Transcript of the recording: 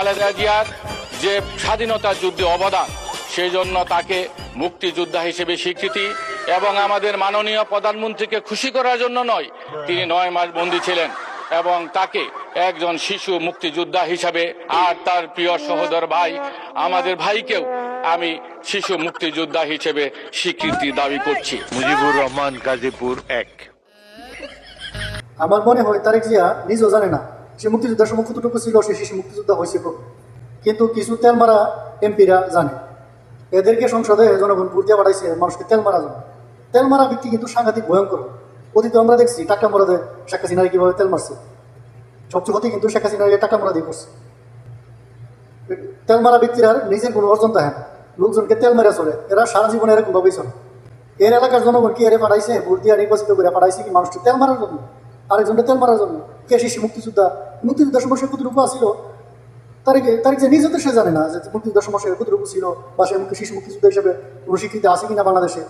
খালেদা জিয়ার যে স্বাধীনতা যুদ্ধে অবদান, সেই জন্য তাকে মুক্তিযোদ্ধা হিসেবে স্বীকৃতি, এবং আমাদের মাননীয় প্রধানমন্ত্রীকে খুশি করার জন্য নয়, তিনি 9 মাস বন্দী ছিলেন এবং তাকে একজন শিশু মুক্তিযোদ্ধা হিসাবে, আর তার প্রিয় সহোদর ভাই আমাদের ভাইকেও আমি শিশু মুক্তিযোদ্ধা হিসেবে স্বীকৃতি দাবি করছি। মুজিবুর রহমান, গাজীপুর 1। আমার মনে হয় তারেক জিয়া নিজেও জানে না সে মুক্তিযোদ্ধার সময় কতটুকু ছিল, সে শিশু মুক্তিযোদ্ধা হয়েছে কবে। কিন্তু কিছু তেল মারা এমপিরা জানে, এদেরকে সংসদে জনগণ ভোট দিয়ে পাঠাইছে মানুষকে তেল মারা জন্য। তেল মারা ব্যক্তি কিন্তু সাংঘাতিক ভয়ঙ্কর। অতীতে আমরা দেখছি টাকা মোড়াতে শেখ হাসিনারে কীভাবে তেল মারছে, সবচেয়ে ক্ষতি কিন্তু শেখ হাসিনারে টাকা মোড়া দিয়ে করছে। তেল মারা ব্যক্তিরা নিজের কোনো অর্জন দেখে না, লোকজনকে তেল মেরা চলে, এরা সারা জীবনে এরকমভাবেই চলে। এর এলাকার জনগণ কি এরে পাঠাইছে, ভোট দিয়ে নির্বাচিত করে পাঠাইছে কি মানুষকে তেল মারার জন্য, আরেকজনকে তেল মারার জন্য? কে শিশু মুক্তিযোদ্ধার সমস্যা কতটুকু আসছিল তারিখ যে নিজে তো সে জানে না যে মুক্তিযোদ্ধার সমস্যা কতটুকু ছিল, বা সে শিশু মুক্তিযোদ্ধা হিসেবে কোনো স্বীকৃতি আছে কিনা বাংলাদেশে।